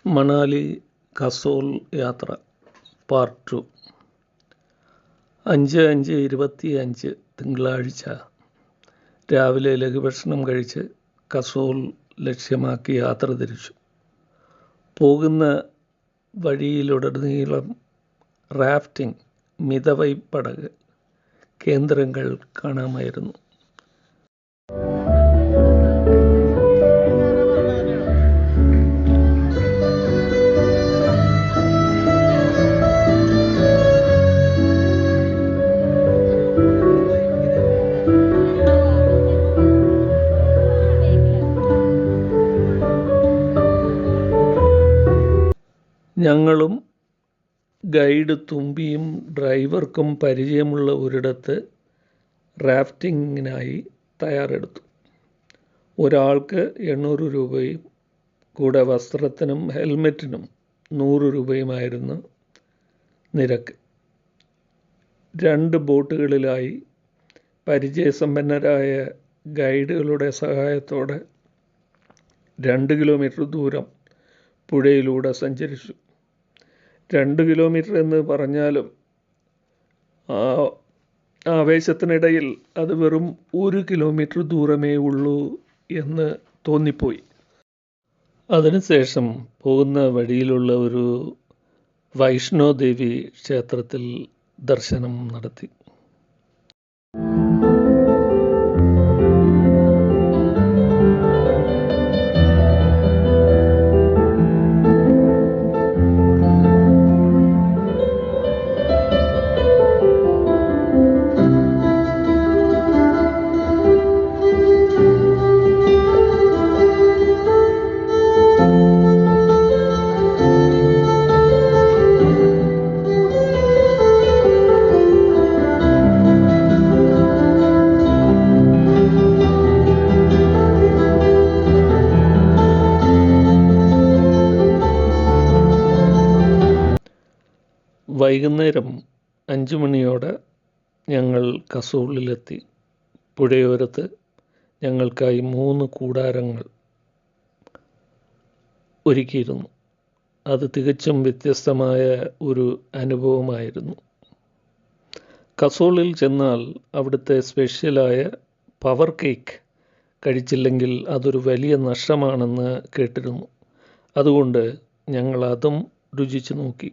മണാലി കസോൾ യാത്ര പാർട്ട് 2. 5/5/25 തിങ്കളാഴ്ച രാവിലെ ലഘുഭക്ഷണം കഴിച്ച് കസോൾ ലക്ഷ്യമാക്കി യാത്ര തിരിച്ചു. പോകുന്ന വഴിയിലുടനീളം റാഫ്റ്റിംഗ്, മിതവൈപ്പടക കേന്ദ്രങ്ങൾ കാണാമായിരുന്നു. ഞങ്ങളും ഗൈഡ് തുമ്പിയും ഡ്രൈവർക്കും പരിചയമുള്ള ഒരിടത്ത് റാഫ്റ്റിങ്ങിനായി തയ്യാറെടുത്തു. ഒരാൾക്ക് 800 രൂപയും കൂടെ വസ്ത്രത്തിനും ഹെൽമെറ്റിനും 100 രൂപയുമായിരുന്നു നിരക്ക്. 2 ബോട്ടുകളിലായി പരിചയസമ്പന്നരായ ഗൈഡുകളുടെ സഹായത്തോടെ 2 കിലോമീറ്റർ ദൂരം പുഴയിലൂടെ സഞ്ചരിച്ചു. 2 കിലോമീറ്റർ എന്ന് പറഞ്ഞാലും ആവേശത്തിനിടയിൽ അത് വെറും 1 കിലോമീറ്റർ ദൂരമേ ഉള്ളൂ എന്ന് തോന്നിപ്പോയി. അതിനുശേഷം പോകുന്ന വഴിയിലുള്ള ഒരു വൈഷ്ണോദേവി ക്ഷേത്രത്തിൽ ദർശനം നടത്തി. വൈകുന്നേരം 5 മണിയോടെ ഞങ്ങൾ കസോളിലെത്തി. പുഴയോരത്ത് ഞങ്ങൾക്കായി 3 കൂടാരങ്ങൾ ഒരുക്കിയിരുന്നു. അത് തികച്ചും വ്യത്യസ്തമായ ഒരു അനുഭവമായിരുന്നു. കസോളിൽ ചെന്നാൽ അവിടുത്തെ സ്പെഷ്യലായ പവർ കേക്ക് കഴിച്ചില്ലെങ്കിൽ അതൊരു വലിയ നഷ്ടമാണെന്ന് കേട്ടിരുന്നു. അതുകൊണ്ട് ഞങ്ങൾ അതും രുചിച്ചു നോക്കി.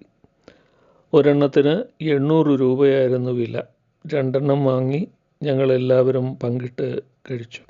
ഒരെണ്ണത്തിന് 800 രൂപയായിരുന്നു വില. 2 എണ്ണം വാങ്ങി ഞങ്ങളെല്ലാവരും പങ്കിട്ട് കഴിച്ചു.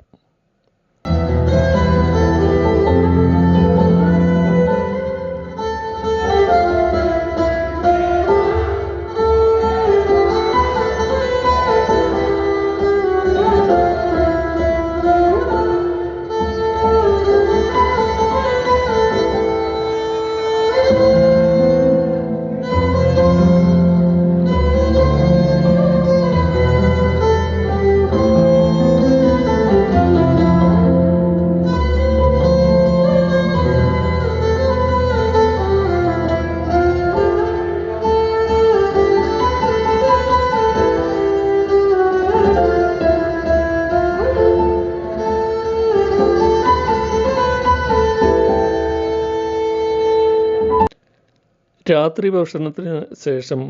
രാത്രി ഭക്ഷണത്തിന് ശേഷം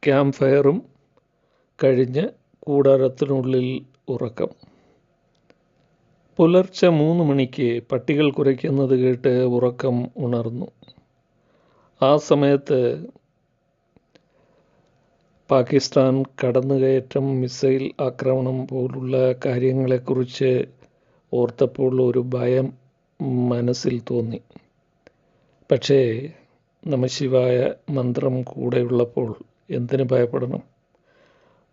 ക്യാമ്പ് ഫയറും കഴിഞ്ഞ് കൂടാരത്തിനുള്ളിൽ ഉറക്കം. പുലർച്ചെ 3 മണിക്ക് പട്ടികൾ കുരയ്ക്കുന്നത് കേട്ട് ഉറക്കം ഉണർന്നു. ആ സമയത്ത് പാകിസ്ഥാൻ കടന്നുകയറ്റം, മിസൈൽ ആക്രമണം പോലുള്ള കാര്യങ്ങളെക്കുറിച്ച് ഓർത്തപ്പോൾ ഒരു ഭയം മനസ്സിൽ തോന്നി. പക്ഷേ നമഃശിവായ മന്ത്രം കൂടെയുള്ളപ്പോൾ എന്തിന് ഭയപ്പെടണം?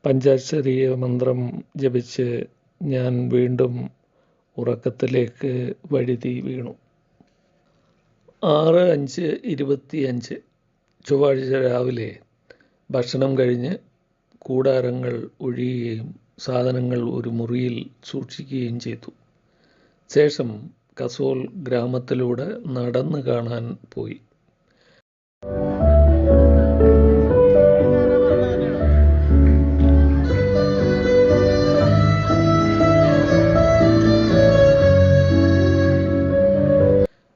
പഞ്ചാക്ഷരീയ മന്ത്രം ജപിച്ച് ഞാൻ വീണ്ടും ഉറക്കത്തിലേക്ക് വഴുതി വീണു. 6/5/25 ചൊവ്വാഴ്ച രാവിലെ ഭക്ഷണം കഴിഞ്ഞ് കൂടാരങ്ങൾ ഒഴിയുകയും സാധനങ്ങൾ ഒരു മുറിയിൽ സൂക്ഷിക്കുകയും ചെയ്തു. ശേഷം കസോൾ ഗ്രാമത്തിലൂടെ നടന്നു കാണാൻ പോയി.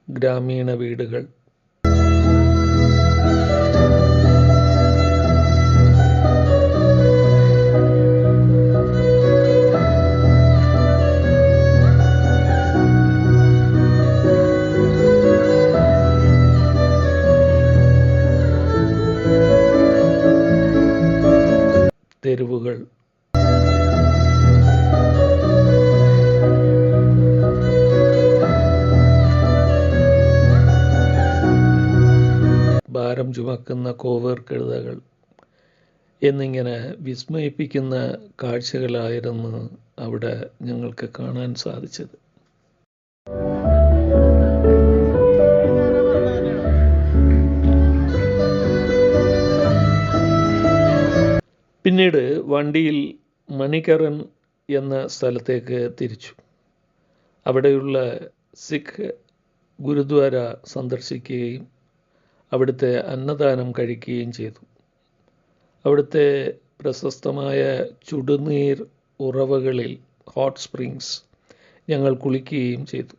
ഗ്രാമീണ വീടുകൾ, ചുമക്കുന്ന കോവേർ കഴുതകൾ എന്നിങ്ങനെ വിസ്മയിപ്പിക്കുന്ന കാഴ്ചകളായിരുന്നു അവിടെ ഞങ്ങൾക്ക് കാണാൻ സാധിച്ചത്. പിന്നീട് വണ്ടിയിൽ മണികരൺ എന്ന സ്ഥലത്തേക്ക് തിരിച്ചു. അവിടെയുള്ള സിഖ് ഗുരുദ്വാര സന്ദർശിക്കുകയും അവിടുത്തെ അന്നദാനം കഴിക്കുകയും ചെയ്തു. അവിടുത്തെ പ്രശസ്തമായ ചുടുനീർ ഉറവകളിൽ ഹോട്ട് സ്പ്രിങ്സ് ഞങ്ങൾ കുളിക്കുകയും ചെയ്തു.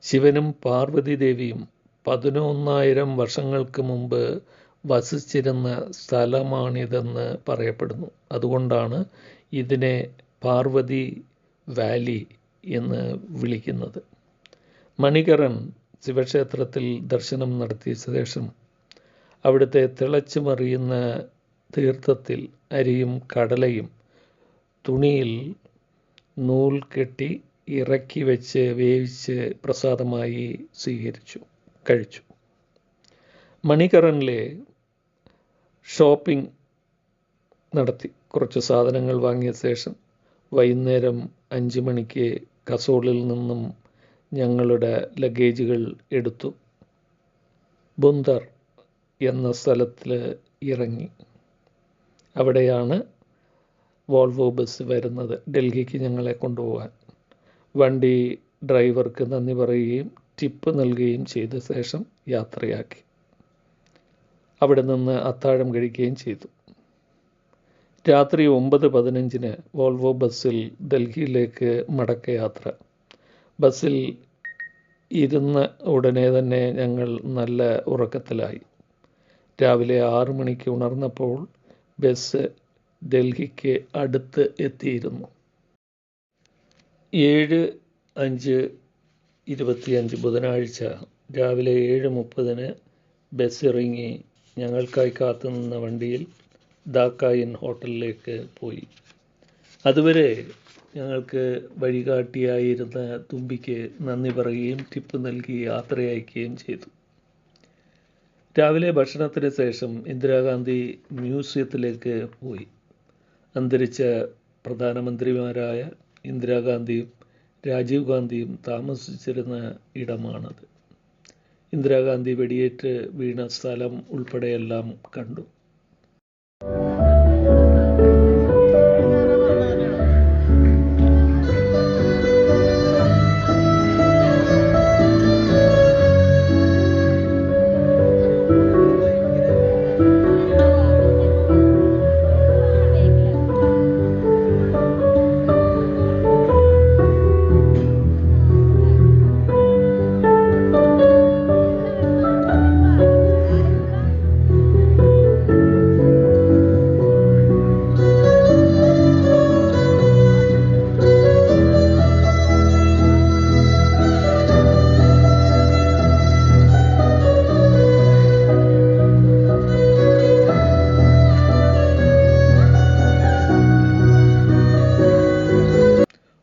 ശിവനും പാർവതി ദേവിയും 11,000 വർഷങ്ങൾക്ക് മുമ്പ് വസിച്ചിരുന്ന സ്ഥലമാണിതെന്ന് പറയപ്പെടുന്നു. അതുകൊണ്ടാണ് ഇതിനെ പാർവതി വാലി എന്ന് വിളിക്കുന്നത്. മണികരൺ ശിവക്ഷേത്രത്തിൽ ദർശനം നടത്തിയ ശേഷം അവിടുത്തെ തിളച്ചു മറിയുന്ന തീർത്ഥത്തിൽ അരിയും കടലയും തുണിയിൽ നൂൽ കെട്ടി ഇറക്കി വെച്ച് വേവിച്ച് പ്രസാദമായി കഴിച്ചു. മണികരണിലെ ഷോപ്പിംഗ് നടത്തി കുറച്ച് സാധനങ്ങൾ വാങ്ങിയ ശേഷം വൈകുന്നേരം 5 മണിക്ക് കസോളിൽ നിന്നും ഞങ്ങളുടെ ലഗേജുകൾ എടുത്തു ബുന്ദർ എന്ന സ്ഥലത്തിൽ ഇറങ്ങി. അവിടെയാണ് വോൾവോ ബസ് വരുന്നത് ഡൽഹിക്ക് ഞങ്ങളെ കൊണ്ടുപോകാൻ. വണ്ടി ഡ്രൈവർക്ക് നന്ദി പറയുകയും ടിപ്പ് നൽകുകയും ചെയ്ത ശേഷം യാത്രയാക്കി. അവിടെ നിന്ന് അത്താഴം കഴിക്കുകയും ചെയ്തു. രാത്രി 9:15 വോൾവോ ബസ്സിൽ ഡൽഹിയിലേക്ക് മടക്കയാത്ര. ബസ്സിൽ ഇരുന്ന ഉടനെ തന്നെ ഞങ്ങൾ നല്ല ഉറക്കത്തിലായി. രാവിലെ 6 മണിക്ക് ഉണർന്നപ്പോൾ ബസ് ഡൽഹിക്ക് അടുത്ത് എത്തിയിരുന്നു. 7:25 ബുധനാഴ്ച രാവിലെ 7:30 ബസ് ഇറങ്ങി ഞങ്ങൾക്കായി കാത്തുനിന്ന വണ്ടിയിൽ ധാക്ക ഇൻ ഹോട്ടലിലേക്ക് പോയി. അതുവരെ ഞങ്ങൾക്ക് വഴികാട്ടിയായിരുന്ന തുമ്പിക്ക് നന്ദി പറയുകയും ടിപ്പ് നൽകി യാത്രയയക്കുകയും ചെയ്തു. രാവിലെ ഭക്ഷണത്തിന് ശേഷം ഇന്ദിരാഗാന്ധി മ്യൂസിയത്തിലേക്ക് പോയി. അന്തരിച്ച പ്രധാനമന്ത്രിമാരായ ഇന്ദിരാഗാന്ധിയും രാജീവ് ഗാന്ധിയും താമസിച്ചിരുന്ന ഇടമാണത്. ഇന്ദിരാഗാന്ധി വെടിയേറ്റ് വീണ സ്ഥലം ഉൾപ്പെടെയെല്ലാം കണ്ടു.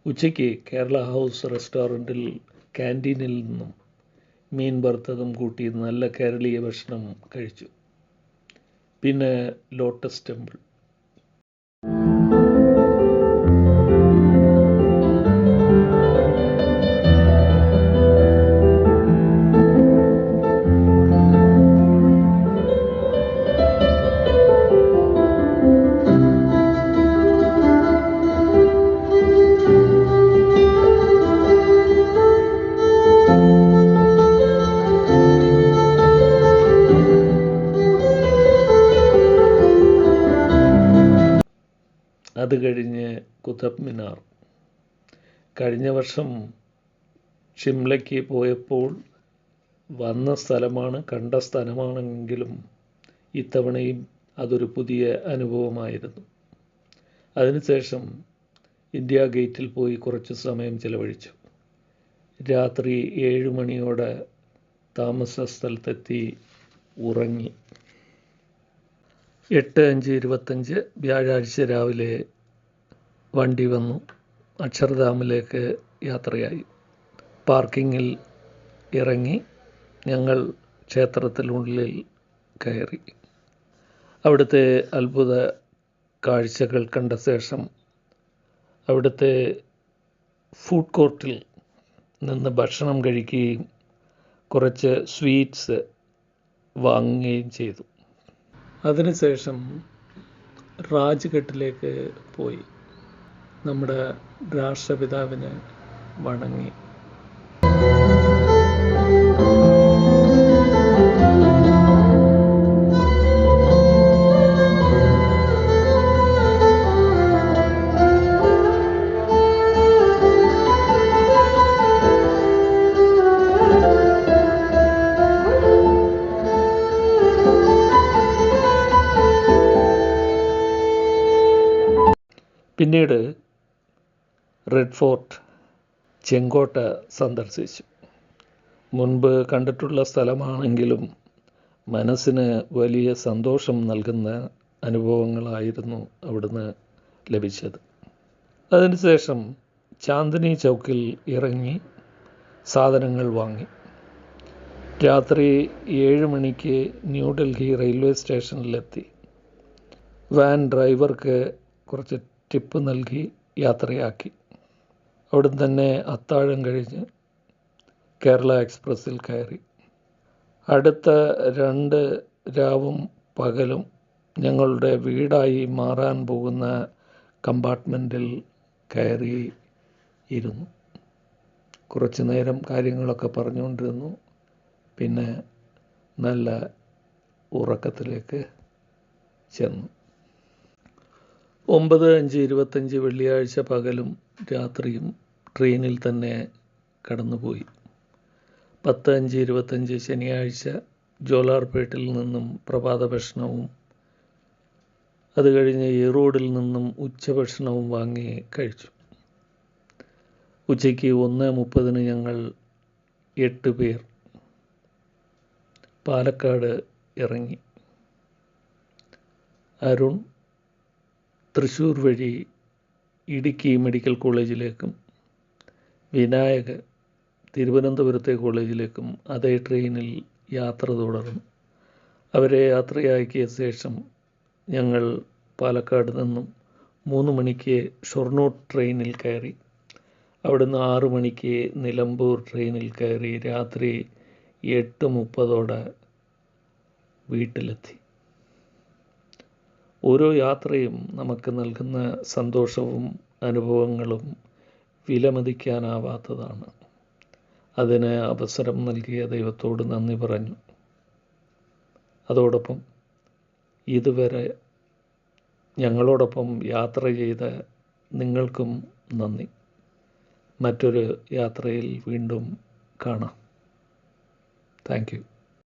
ഉച്ചയ്ക്ക് കേരള ഹൗസ് റെസ്റ്റോറൻറ്റിൽ ക്യാൻറ്റീനിൽ നിന്നും മീൻ വറുത്തതും കൂട്ടി നല്ല കേരളീയ ഭക്ഷണം കഴിച്ചു. പിന്നെ ലോട്ടസ് ടെമ്പിൾ. അത് കഴിഞ്ഞ് കുത്തബ് മിനാർ. കഴിഞ്ഞ വർഷം ഷിംലയ്ക്ക് പോയപ്പോൾ വന്ന സ്ഥലമാണ്, കണ്ട സ്ഥലമാണെങ്കിലും ഇത്തവണയും അതൊരു പുതിയ അനുഭവമായിരുന്നു. അതിനുശേഷം ഇന്ത്യ ഗേറ്റിൽ പോയി കുറച്ച് സമയം ചിലവഴിച്ചു. രാത്രി 7 മണിയോടെ താമസ സ്ഥലത്തെത്തി ഉറങ്ങി. 8:25 വ്യാഴാഴ്ച രാവിലെ വണ്ടി വന്നു. അക്ഷർധാമിലേക്ക് യാത്രയായി. പാർക്കിങ്ങിൽ ഇറങ്ങി ഞങ്ങൾ ക്ഷേത്രത്തിനുള്ളിൽ കയറി. അവിടുത്തെ അത്ഭുത കാഴ്ചകൾ കണ്ട ശേഷം അവിടുത്തെ ഫുഡ് കോർട്ടിൽ നിന്ന് ഭക്ഷണം കഴിക്കുകയും കുറച്ച് സ്വീറ്റ്സ് വാങ്ങുകയും ചെയ്തു. അതിനുശേഷം രാജ്ഘട്ടിലേക്ക് പോയി നമ്മുടെ രാഷ്ട്രപിതാവിനെ വണങ്ങി. പിന്നീട് റെഡ് ഫോർട്ട്, ചെങ്കോട്ട സന്ദർശിച്ചു. മുൻപ് കണ്ടിട്ടുള്ള സ്ഥലമാണെങ്കിലും മനസ്സിന് വലിയ സന്തോഷം നൽകുന്ന അനുഭവങ്ങളായിരുന്നു അവിടുന്ന് ലഭിച്ചത്. അതിനുശേഷം ചാന്ദിനി ചൗക്കിൽ ഇറങ്ങി സാധനങ്ങൾ വാങ്ങി. രാത്രി 7 മണിക്ക് ന്യൂഡൽഹി റെയിൽവേ സ്റ്റേഷനിലെത്തി. വാൻ ഡ്രൈവർക്ക് കുറച്ച് ടിപ്പ് നൽകി യാത്രയാക്കി. അവിടുന്ന് തന്നെ അത്താഴം കഴിഞ്ഞ് കേരള എക്സ്പ്രസ്സിൽ കയറി. അടുത്ത 2 രാവും പകലും ഞങ്ങളുടെ വീടായി മാറാൻ പോകുന്ന കമ്പാർട്ട്മെൻറ്റിൽ കയറി ഇരുന്നു. കുറച്ച് നേരം കാര്യങ്ങളൊക്കെ പറഞ്ഞുകൊണ്ടിരുന്നു. പിന്നെ നല്ല ഉറക്കത്തിലേക്ക് ചെന്നു. 9:25 വെള്ളിയാഴ്ച പകലും രാത്രിയും ട്രെയിനിൽ തന്നെ കടന്നുപോയി. 10:25 ശനിയാഴ്ച ജോലാർപേട്ടിൽ നിന്നും പ്രഭാത ഭക്ഷണവും അത് കഴിഞ്ഞ് ഈറോഡിൽ നിന്നും ഉച്ചഭക്ഷണവും വാങ്ങി കഴിച്ചു. ഉച്ചയ്ക്ക് 1:30 ഞങ്ങൾ 8 പേർ പാലക്കാട് ഇറങ്ങി. അരുൺ തൃശ്ശൂർ വഴി ഇടുക്കി മെഡിക്കൽ കോളേജിലേക്കും വിനായക് തിരുവനന്തപുരത്തെ കോളേജിലേക്കും അതേ ട്രെയിനിൽ യാത്ര തുടർന്നു. അവരെ യാത്രയാക്കിയ ശേഷം ഞങ്ങൾ പാലക്കാട് നിന്നും 3 മണിക്ക് ഷൊർണൂർ ട്രെയിനിൽ കയറി. അവിടുന്ന് 6 മണിക്ക് നിലമ്പൂർ ട്രെയിനിൽ കയറി രാത്രി 8:30 വീട്ടിലെത്തി. ഓരോ യാത്രയും നമുക്ക് നൽകുന്ന സന്തോഷവും അനുഭവങ്ങളും വിലമതിക്കാനാവാത്തതാണ്. അതിന് അവസരം നൽകിയ ദൈവത്തോട് നന്ദി പറഞ്ഞു. അതോടൊപ്പം ഇതുവരെ ഞങ്ങളോടൊപ്പം യാത്ര ചെയ്ത നിങ്ങൾക്കും നന്ദി. മറ്റൊരു യാത്രയിൽ വീണ്ടും കാണാം. Thank you.